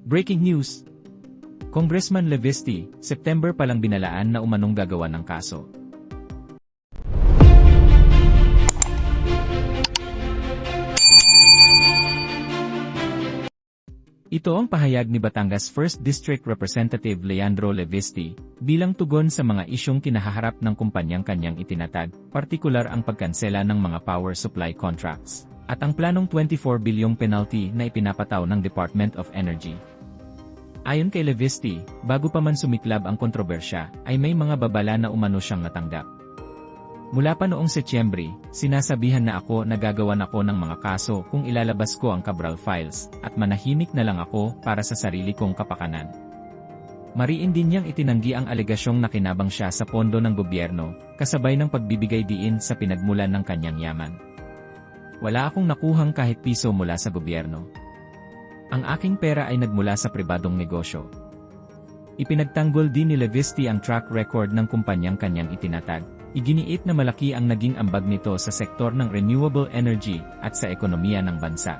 Breaking news! Congressman Leviste, September pa lang binalaan na umanong gagawa ng kaso. Ito ang pahayag ni Batangas 1st District Representative Leandro Leviste, bilang tugon sa mga isyong kinahaharap ng kumpanyang kanyang itinatag, partikular ang pagkansela ng mga power supply contracts, at ang planong 24 bilyong penalty na ipinapataw ng Department of Energy. Ayon kay Leviste, bago pa man sumiklab ang kontrobersya, ay may mga babala na umano siyang natanggap. Mula pa noong Setyembre, sinasabihan na ako na gagawan ako ng mga kaso kung ilalabas ko ang CABRAL files, at manahimik na lang ako para sa sarili kong kapakanan. Mariin din niyang itinanggi ang alegasyong nakinabang siya sa pondo ng gobyerno, kasabay ng pagbibigay diin sa pinagmulan ng kanyang yaman. Wala akong nakuhang kahit piso mula sa gobyerno. Ang aking pera ay nagmula sa pribadong negosyo. Ipinagtanggol din ni Leviste ang track record ng kumpanyang kanyang itinatag. Iginiit na malaki ang naging ambag nito sa sektor ng renewable energy at sa ekonomiya ng bansa.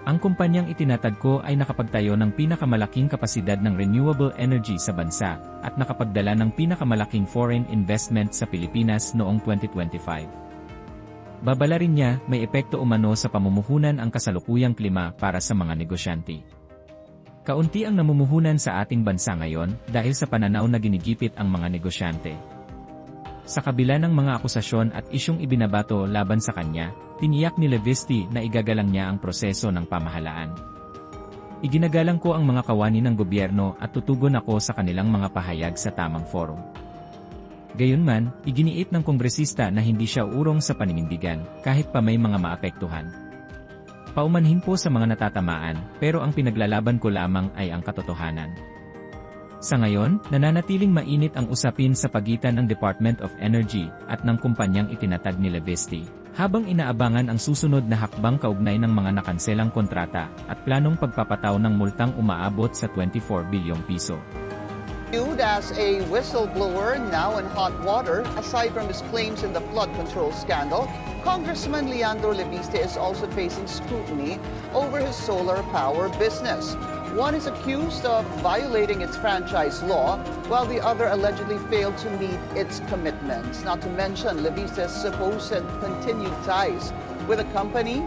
Ang kumpanyang itinatag ko ay nakapagtayo ng pinakamalaking kapasidad ng renewable energy sa bansa at nakapagdala ng pinakamalaking foreign investment sa Pilipinas noong 2025. Babala rin niya, may epekto umano sa pamumuhunan ang kasalukuyang klima para sa mga negosyante. Kaunti ang namumuhunan sa ating bansa ngayon dahil sa pananaw na ginigipit ang mga negosyante. Sa kabila ng mga akusasyon at isyong ibinabato laban sa kanya, tiniyak ni Leviste na igagalang niya ang proseso ng pamahalaan. Iginagalang ko ang mga kawani ng gobyerno at tutugon ako sa kanilang mga pahayag sa tamang forum. Gayunman, iginiit ng kongresista na hindi siya urong sa paninindigan, kahit pa may mga maapektuhan. Paumanhin po sa mga natatamaan, pero ang pinaglalaban ko lamang ay ang katotohanan. Sa ngayon, nananatiling mainit ang usapin sa pagitan ng Department of Energy at ng kumpanyang itinatag ni Leviste, habang inaabangan ang susunod na hakbang kaugnay ng mga nakanselang kontrata at planong pagpapataw ng multang umaabot sa 24 bilyong piso. Viewed as a whistleblower now in hot water, aside from his claims in the flood control scandal, Congressman Leandro Leviste is also facing scrutiny over his solar power business. One is accused of violating its franchise law, while the other allegedly failed to meet its commitments. Not to mention Leviste's supposed continued ties with the company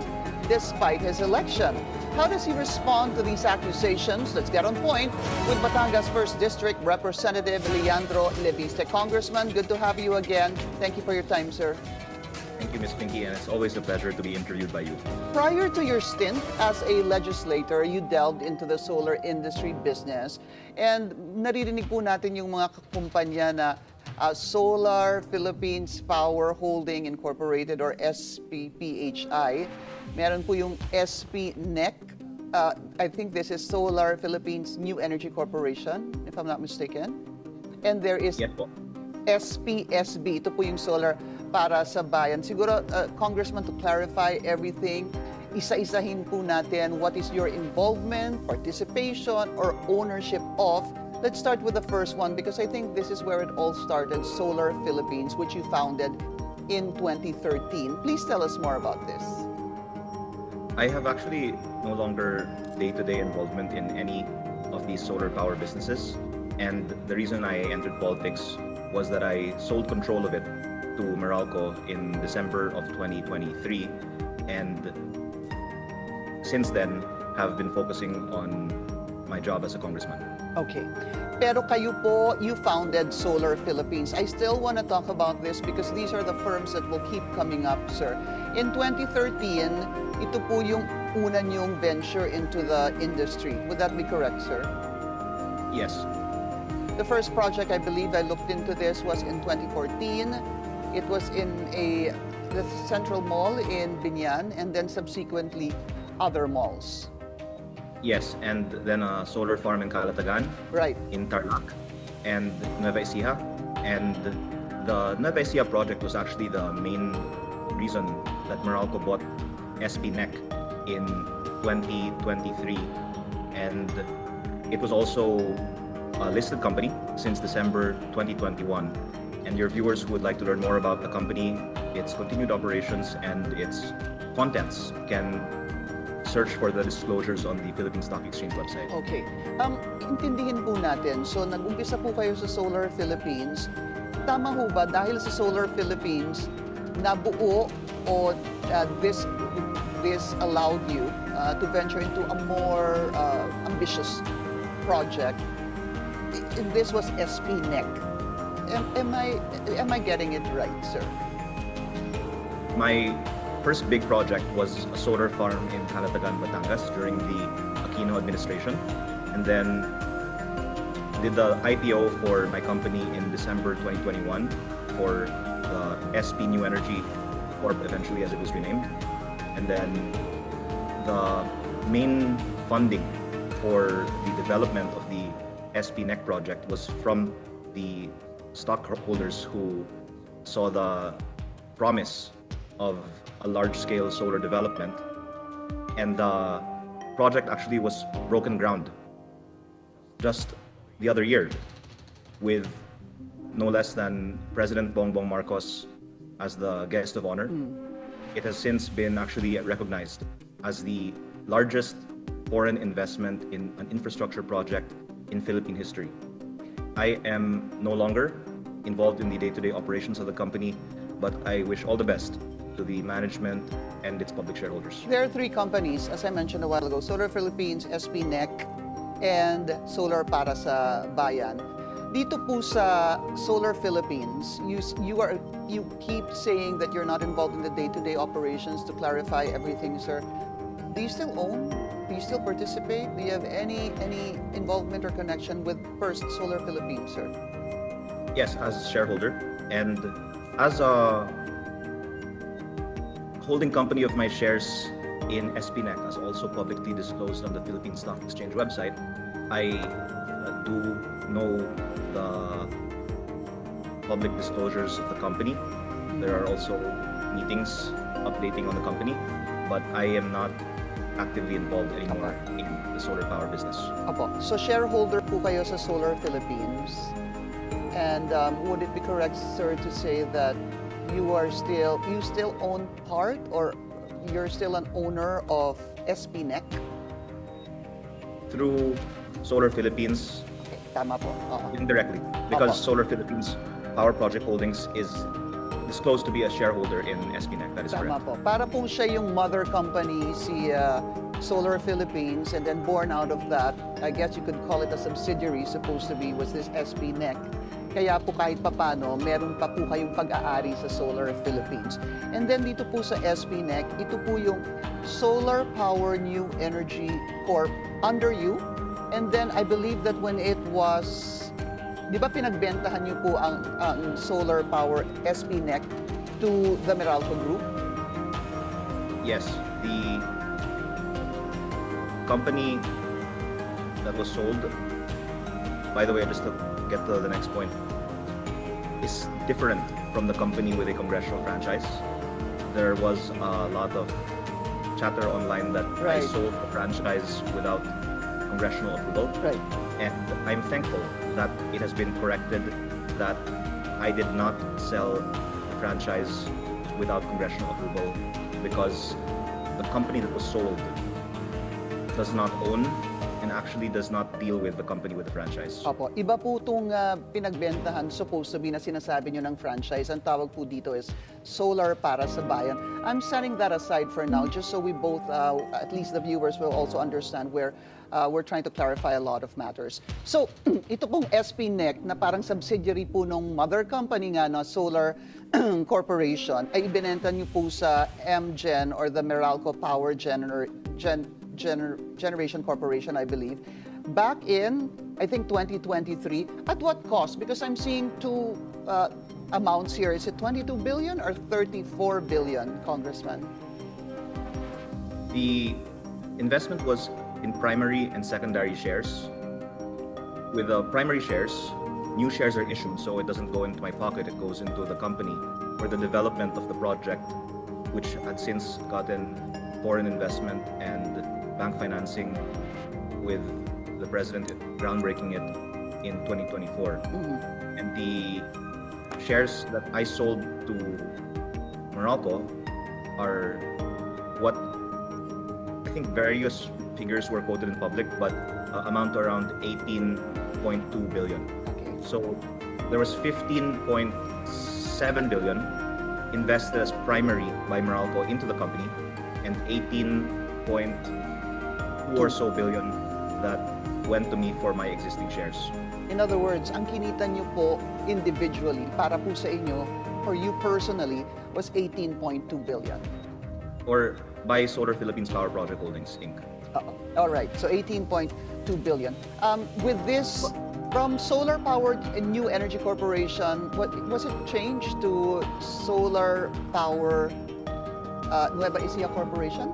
despite his election. How does he respond to these accusations? Let's get on point with Batangas 1st District Representative Leandro Leviste. Congressman, good to have you again. Thank you for your time, sir. Thank you, Ms. Pinky, and it's always a pleasure to be interviewed by you. Prior to your stint as a legislator, you delved into the solar industry business. And naririnig po natin yung mga kumpanya na Solar Philippines Power Holding Incorporated or SPPHI. Meron po yung SPNEC. I think this is Solar Philippines New Energy Corporation, if I'm not mistaken. And there is Yes po. SPSB. Ito po yung solar para sa bayan. Siguro, Congressman, to clarify everything, isa-isahin po natin what is your involvement, participation, or ownership of. Let's start with the first one because I think this is where it all started, Solar Philippines, which you founded in 2013. Please tell us more about this. I have actually no longer day-to-day involvement in any of these solar power businesses. And the reason I entered politics was that I sold control of it to Meralco in December of 2023, and since then have been focusing on my job as a congressman. Okay. Pero kayo po, you founded Solar Philippines. I still want to talk about this because these are the firms that will keep coming up, sir. In 2013, ito po yung una niyong venture into the industry. Would that be correct, sir? Yes. The first project, I believe I looked into this, was in 2014. It was in the Central Mall in Binyan and then subsequently other malls. Yes, and then a solar farm in Calatagan, Right. in Tarlac, and Nueva Ecija. And the Nueva Ecija project was actually the main reason that Meralco bought SPNEC in 2023. And it was also a listed company since December 2021. And your viewers who would like to learn more about the company, its continued operations, and its contents can search for the disclosures on the Philippine Stock Exchange website. Okay. Intindihin po natin. So, nag-umpisa po kayo sa Solar Philippines. Tama ho ba, dahil sa Solar Philippines, nabuo o this allowed you to venture into a more ambitious project? This was SP-NEC. Am I getting it right, sir? My first big project was a solar farm in Calatagan, Batangas during the Aquino administration, and then did the IPO for my company in December 2021 for the SP New Energy Corp, eventually as it was renamed. And then the main funding for the development of the SP-NEC project was from the stockholders who saw the promise of a large-scale solar development, and the project actually was broken ground just the other year with no less than President BongBong Marcos as the guest of honor. It has since been actually recognized as the largest foreign investment in an infrastructure project in Philippine history. I am no longer involved in the day-to-day operations of the company, but I wish all the best to the management and its public shareholders. There are three companies, as I mentioned a while ago, Solar Philippines, SP-NEC, and Solar para sa Bayan. Dito po sa Solar Philippines, you keep saying that you're not involved in the day-to-day operations. To clarify everything, sir, do you still own? Do you still participate? Do you have any involvement or connection with First Solar Philippines, sir? Yes, as a shareholder and as a holding company of my shares in SP-NEC, as also publicly disclosed on the Philippine Stock Exchange website, I do know the public disclosures of the company. There are also meetings updating on the company, but I am not actively involved anymore in the solar power business. Apo. So shareholder po kayo sa Solar Philippines. And would it be correct, sir, to say that you still own part, or you're still an owner of SP-NEC? Through Solar Philippines, Okay, tama po. indirectly, because Opo. Solar Philippines Power Project Holdings is disclosed to be a shareholder in SP-NEC. That is Tama correct. po. Para pong siya yung mother company, si Solar Philippines, and then born out of that, I guess you could call it a subsidiary, supposed to be, was this SP-NEC. Kaya po kahit papano, meron pa po kayong pag-aari sa Solar Philippines. And then dito po sa SP-NEC, ito po yung Solar Power New Energy Corp under you. And then I believe that when it was, di ba pinagbentahan niyo po ang Solar Power SP-NEC to the Meralco Group? Yes, the company that was sold, by the way, just to get to the next point, is different from the company with a congressional franchise. There was a lot of chatter online that I Right. sold the franchise without congressional approval. Right. And I'm thankful that it has been corrected that I did not sell the franchise without congressional approval, because the company that was sold does not own and actually does not deal with the company with the franchise. Opo. Iba po itong pinagbentahan, supposed to be, na sinasabi nyo ng franchise. Ang tawag po dito is Solar para sa Bayan. I'm setting that aside for now, just so we both, at least the viewers, will also understand where we're trying to clarify a lot of matters. So, ito pong SP-NEC na parang subsidiary po ng mother company nga na Solar Corporation, ay ibinenta nyo po sa MGen or the Meralco Power Generation Corporation, I believe, back in, I think, 2023. At what cost? Because I'm seeing two amounts here. Is it 22 billion or 34 billion, Congressman? The investment was in primary and secondary shares. With the primary shares, new shares are issued, so it doesn't go into my pocket, it goes into the company for the development of the project, which had since gotten foreign investment and bank financing, with the president groundbreaking it in 2024. And the shares that I sold to Meralco are what I think various figures were quoted in public, but amount to around 18.2 billion. Okay. So there was 15.7 billion invested as primary by Meralco into the company, and 18.2 or so billion that went to me for my existing shares. In other words, ang kinita nyo po individually para po sa inyo, for you personally, was 18.2 billion. Or by Solar Philippines Power Project Holdings, Inc. All right, so 18.2 billion. With this, from solar powered new energy corporation, what was it changed to Solar Power Nueva Ecija Corporation?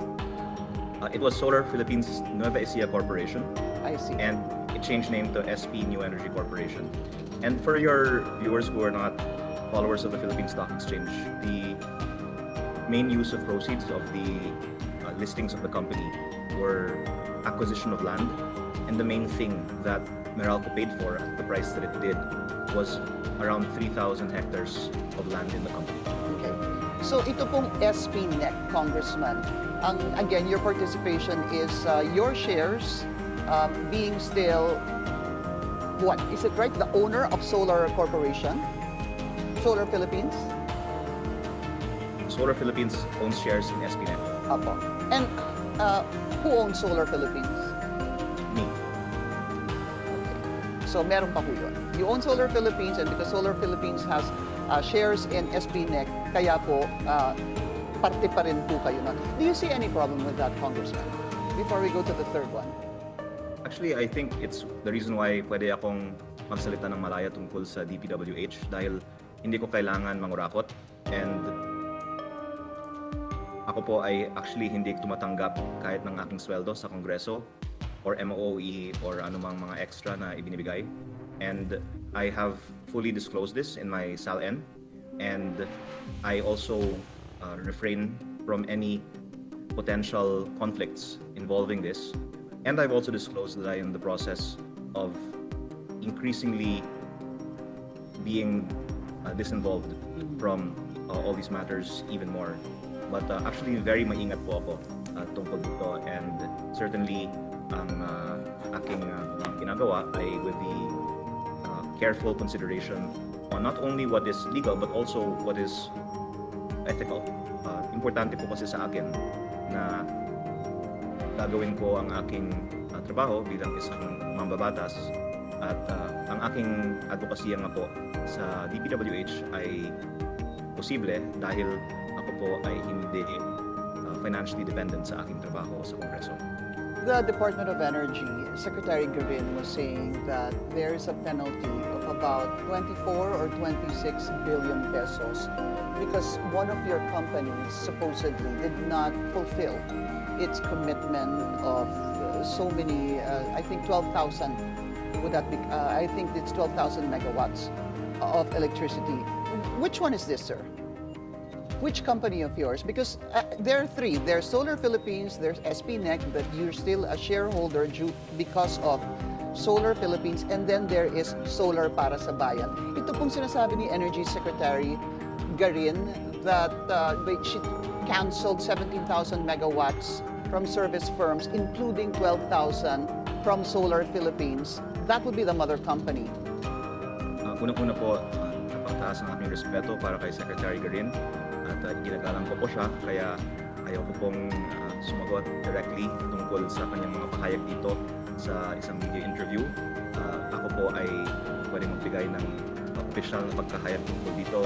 It was Solar Philippines Nueva Ecija Corporation, I see. and it changed name to SP New Energy Corporation. And for your viewers who are not followers of the Philippine Stock Exchange, the main use of proceeds of the listings of the company were acquisition of land, and the main thing that Meralco paid for at the price that it did was around 3,000 hectares of land in the company. Okay. So ito pong SPNEC, Congressman, again, your participation is your shares being still, what, is it right, the owner of Solar Corporation? Solar Philippines? Solar Philippines owns shares in SPNet. Apo. And who owns Solar Philippines? Me. So meron pa po yun. You own Solar Philippines, and because Solar Philippines has shares in SPNEC, kaya po parte pa rin po kayo na. Do you see any problem with that, Congressman? Before we go to the third one. Actually, I think it's the reason why pwede akong magsalita ng malaya tungkol sa DPWH dahil hindi ko kailangan mangurakot, and ako po ay actually hindi tumatanggap kahit ng aking sweldo sa Kongreso or MOE or anumang mga extra na ibinibigay. And I have fully disclosed this in my SALN, and I also refrain from any potential conflicts involving this. And I've also disclosed that I am in the process of increasingly being disinvolved from all these matters even more. But actually, very maingat po ako tungkol dito, and certainly ang aking ginagawa ay with the careful consideration on not only what is legal but also what is ethical. Importante po kasi sa akin na gagawin ko ang aking trabaho bilang isang mambabatas, at ang aking advokasya nga po sa DPWH ay posible dahil ako po ay hindi financially dependent sa aking trabaho sa Kongreso. The Department of Energy, Secretary Garin was saying that there is a penalty of about 24 or 26 billion pesos because one of your companies supposedly did not fulfill its commitment of so many, I think 12,000, would that be, I think it's 12,000 megawatts of electricity. Which one is this, sir? Which company of yours? Because there are three. There's Solar Philippines, there's SPNEC, that you're still a shareholder because of Solar Philippines, and then there is Solar Para sa Bayan. Ito pong sinasabi ni Energy Secretary Garin that she canceled 17,000 megawatts from service firms, including 12,000 from Solar Philippines. That would be the mother company. Unang-una po, napakataas ang aking respeto para kay Secretary Garin, at ginagalang ko po siya, kaya ayaw ko pong sumagot directly tungkol sa kanyang mga pahayag dito sa isang media interview. Ako po ay pwedeng magbigay ng official na pagkahayag tungkol dito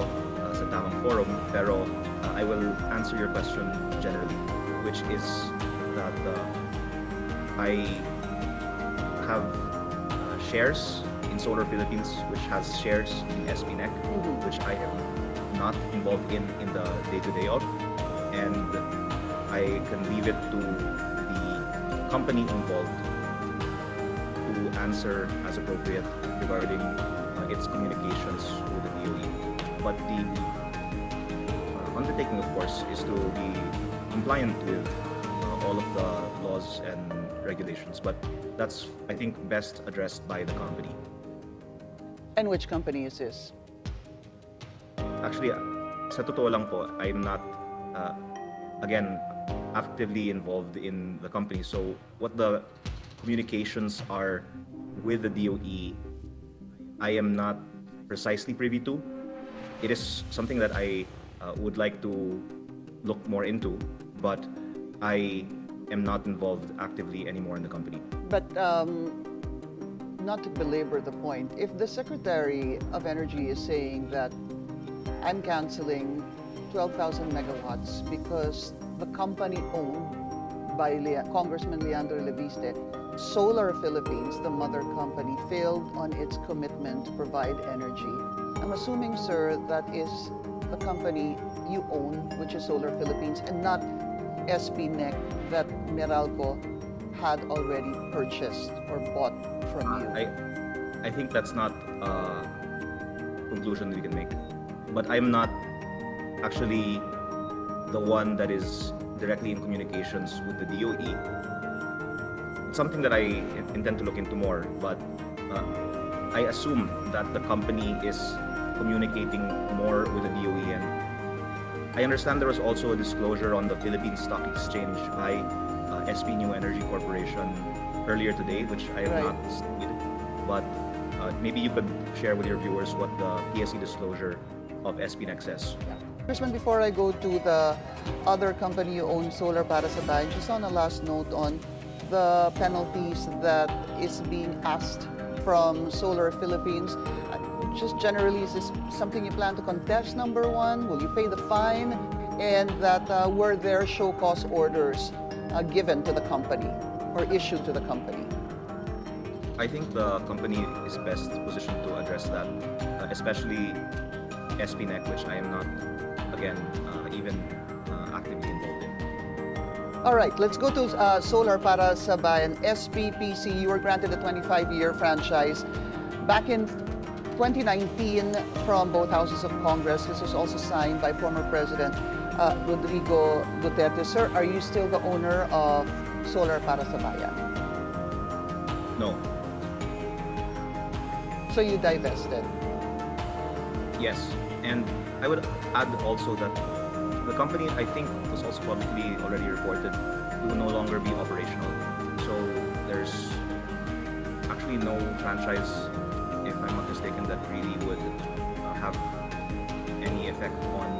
sa tamang forum, pero I will answer your question generally, which is that I have shares in Solar Philippines, which has shares in SPNEC, which I am not involved in the day-to-day of, and I can leave it to the company involved to answer as appropriate regarding its communications with the DOE. But the undertaking, of course, is to be compliant with all of the laws and regulations, but that's, I think, best addressed by the company. And which company is this? Actually, sa totoo lang po, I'm not, again, actively involved in the company. So what the communications are with the DOE, I am not precisely privy to. It is something that I would like to look more into, but I am not involved actively anymore in the company. But not to belabor the point, if the Secretary of Energy is saying that I'm canceling 12,000 megawatts because the company owned by Congressman Leandro Leviste, Solar Philippines, the mother company, failed on its commitment to provide energy. I'm assuming, sir, that is the company you own, which is Solar Philippines, and not SPNEC that Meralco had already purchased or bought from you. I think that's not a conclusion we can make. But I'm not actually the one that is directly in communications with the DOE. It's something that I intend to look into more, but I assume that the company is communicating more with the DOE, and I understand there was also a disclosure on the Philippine Stock Exchange by SP New Energy Corporation earlier today, which I have not seen, but maybe you could share with your viewers what the PSE disclosure of SPNEC says. Congressman, before I go to the other company you own, Solar para sa Bayan, just on a last note on the penalties that is being asked from Solar Philippines. Just generally, is this something you plan to contest, number one? Will you pay the fine? And that were there show cause orders given to the company or issued to the company? I think the company is best positioned to address that, especially SPNEC, which I am not, again, even actively involved in. All right, let's go to Solar para sa Bayan, SPPC. You were granted a 25-year franchise back in 2019 from both houses of Congress. This was also signed by former President Rodrigo Duterte. Sir, are you still the owner of Solar para sa Bayan? No. So you divested? Yes, and I would add also that the company, I think, was also publicly already reported to no longer be operational. So there's actually no franchise, if I'm not mistaken, that really would have any effect on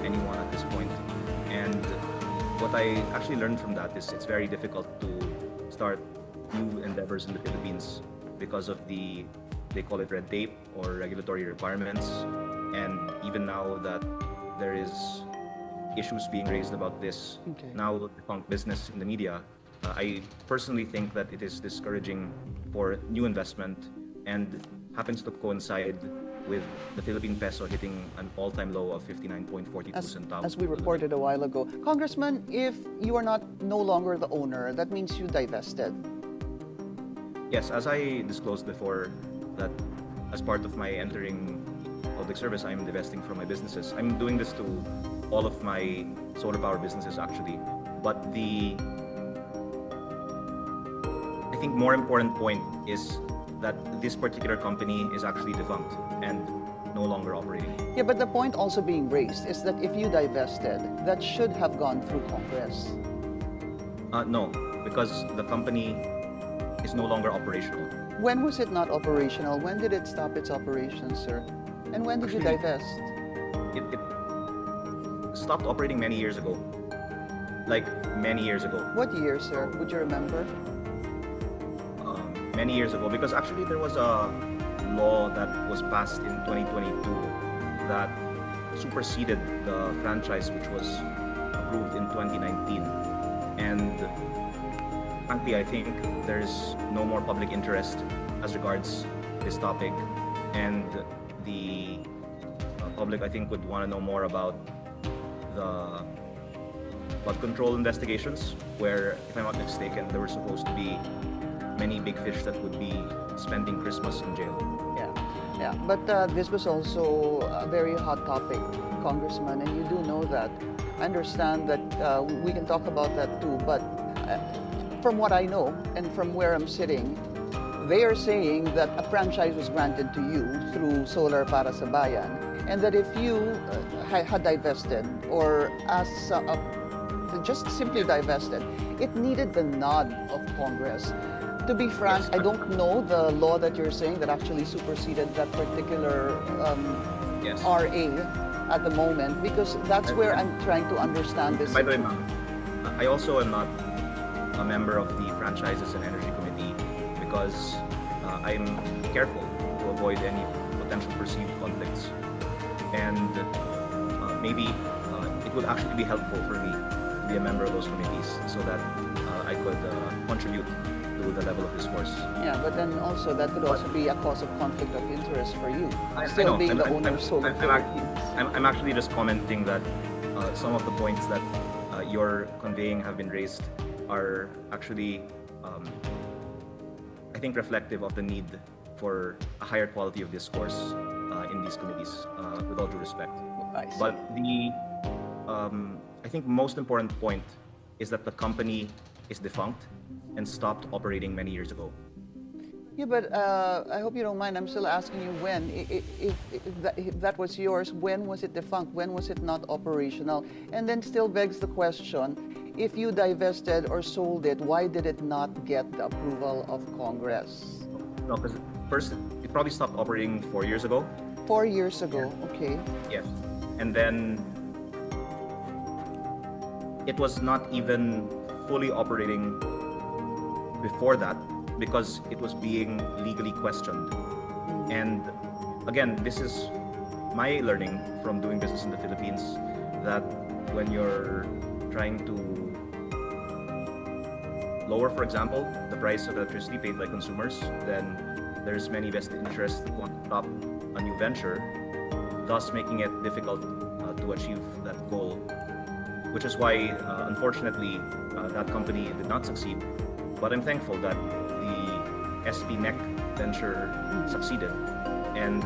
anyone at this point. And what I actually learned from that is it's very difficult to start new endeavors in the Philippines because of they call it red tape or regulatory requirements. And even now that there is issues being raised about this, now the punk business in the media, I personally think that it is discouraging for new investment and happens to coincide with the Philippine peso hitting an all-time low of 59.42 centavos. As we reported a while ago. Congressman, if you are no longer the owner, that means you divested. Yes, as I disclosed before, that as part of my entering public service, I'm divesting from my businesses. I'm doing this to all of my solar power businesses actually. But I think more important point is that this particular company is actually defunct and no longer operating. Yeah, but the point also being raised is that if you divested, that should have gone through Congress. No, because the company is no longer operational. When was it not operational? When did it stop its operations, sir? And when did you divest? It stopped operating many years ago. Like, many years ago. What year, sir? Would you remember? Many years ago, because actually there was a law that was passed in 2022 that superseded the franchise which was approved in 2019. And frankly, I think there's no more public interest as regards this topic, and the public, I think, would want to know more about the flood control investigations, where, if I'm not mistaken, there were supposed to be many big fish that would be spending Christmas in jail. Yeah. But this was also a very hot topic, Congressman, and you do know that. I understand that we can talk about that too, but from what I know and from where I'm sitting, they are saying that a franchise was granted to you through Solar para sa Bayan, and that if you had divested, or as just simply divested, it needed the nod of Congress. To be frank, Yes. I don't know the law that you're saying that actually superseded that particular Yes. RA at the moment, because that's where I'm trying to understand this. By the way, ma'am, I also am not a member of the Franchises and Energy Committee because I'm careful to avoid any potential perceived conflicts. And maybe it would actually be helpful for me to be a member of those committees so that I could contribute to the level of discourse. Yeah, but then also that could also be a cause of conflict of interest for you, I still know. being the owner of Solar Philippines. I'm actually just commenting that some of the points that you're conveying have been raised are actually, I think, reflective of the need for a higher quality of discourse in these committees, with all due respect. I see. But the, I think, most important point is that the company is defunct and stopped operating many years ago. Yeah, but I hope you don't mind. I'm still asking you when. If that was yours, when was it defunct? When was it not operational? And then still begs the question, if you divested or sold it, why did it not get the approval of Congress? No, because first, it probably stopped operating 4 years ago. 4 years ago, okay. Yes. And then it was not even fully operating before that because it was being legally questioned. And again, this is my learning from doing business in the Philippines, that when you're trying to lower, for example, the price of electricity paid by consumers, then there's many vested interests that want to stop a new venture, thus making it difficult to achieve that goal. Which is why, unfortunately, that company did not succeed. But I'm thankful that the SP NEC venture succeeded. And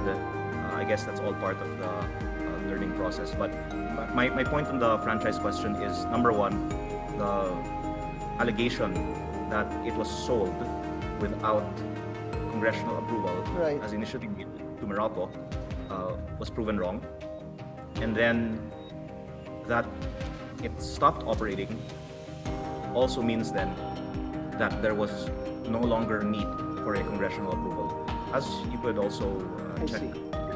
I guess that's all part of the learning process. But my point on the franchise question is, number one, the allegation that it was sold without congressional approval, Right. as initially made to Morocco, was proven wrong. And then that it stopped operating also means then that there was no longer need for a congressional approval, as you could also I check. see.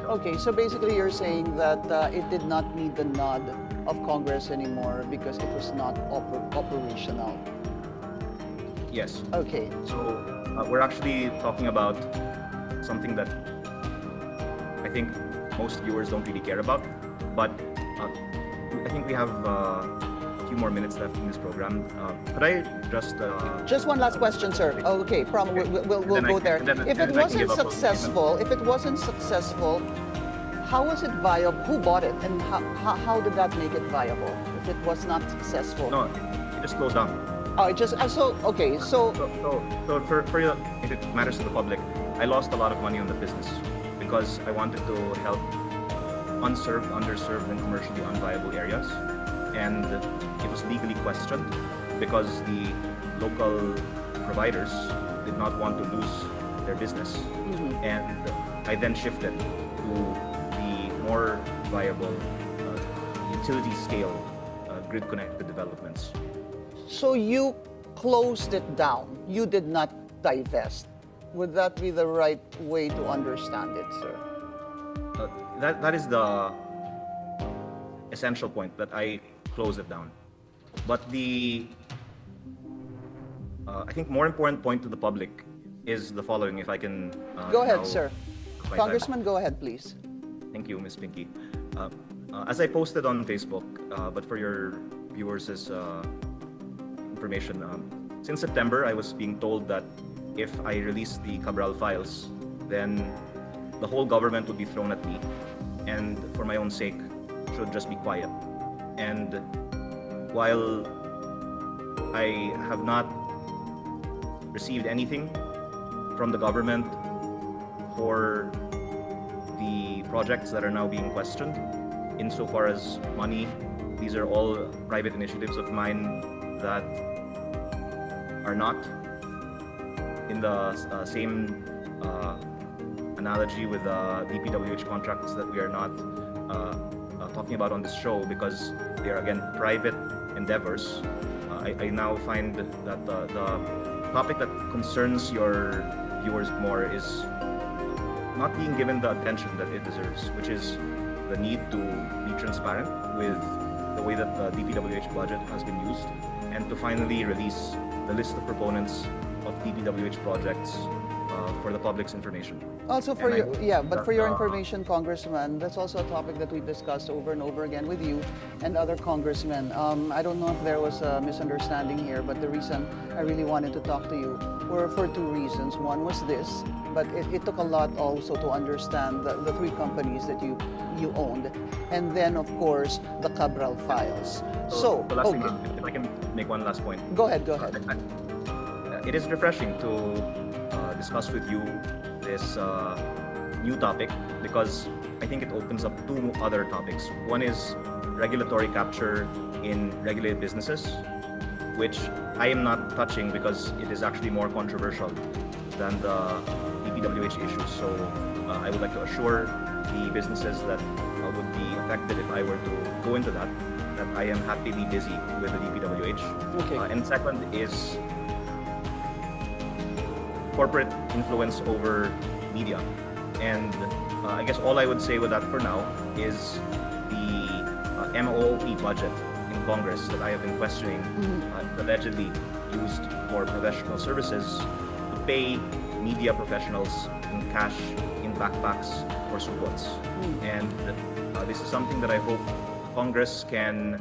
Okay, so basically you're saying that it did not need the nod of Congress anymore because it was not operational. Yes. Okay. So we're actually talking about something that I think most viewers don't really care about, but I think we have a few more minutes left in this program. Could I Just one last question, sir. Okay, we'll Then I go can- there. then- If it then I can wasn't give up on successful, how was it viable? Who bought it, and how did that make it viable? If it was not successful, No, it just closed down. oh, it just so okay. So So for you, if it matters to the public, I lost a lot of money on the business because I wanted to help unserved, underserved, and commercially unviable areas, and it was legally questioned because the local providers did not want to lose their business, and I then shifted to the more viable utility scale grid connected developments. So you closed it down. You did not divest. Would that be the right way to understand it, sir? That is the essential point, that I closed it down. But the I think more important point to the public is the following. If I can Go ahead, now- sir. my time. Congressman, go ahead, please. Thank you, Ms. Pinky. As I posted on Facebook, but for your viewers' information, since September, I was being told that if I release the CABRAL files, then the whole government would be thrown at me, and for my own sake, should just be quiet. And while I have not received anything from the government for the projects that are now being questioned, insofar as money, these are all private initiatives of mine that are not in the same analogy with the DPWH contracts that we are not talking about on this show, because they are again private endeavors, I now find that the topic that concerns your viewers more is not being given the attention that it deserves, which is the need to be transparent with the way that the DPWH budget has been used, and to finally release the list of proponents of DPWH projects for the public's information. Also for And your, I- but for your information, Congressman, that's also a topic that we've discussed over and over again with you and other congressmen. I don't know if there was a misunderstanding here, but the reason I really wanted to talk to you were for two reasons. One was this, but it took a lot also to understand the three companies that you owned, and then of course the CABRAL files. So, the last okay, thing, if I can make one last point. go ahead. It is refreshing to discuss with you this new topic, because I think it opens up two other topics. One is regulatory capture in regulated businesses, which I am not touching because it is actually more controversial than the DPWH issues. So I would like to assure the businesses that would be affected if I were to go into that I am happily busy with the DPWH. Okay. And second is corporate influence over media. And I guess all I would say with that for now is the MOOP budget in Congress that I have been questioning, allegedly used for professional services to pay media professionals in cash, in backpacks, or supots. And this is something that I hope Congress can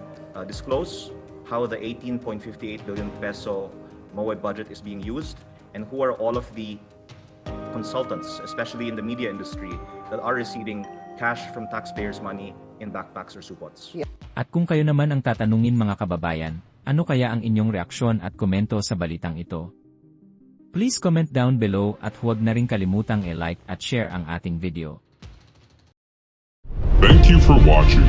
disclose, how the 18.58 billion peso MOE budget is being used, and who are all of the consultants, especially in the media industry, that are receiving cash from taxpayers' money in backpacks or supots. At kung kayo naman ang tatanungin mga kababayan, ano kaya ang inyong reaksyon at komento sa balitang ito? Please comment down below at huwag na rin kalimutang i-like at share ang ating video. Thank you for watching.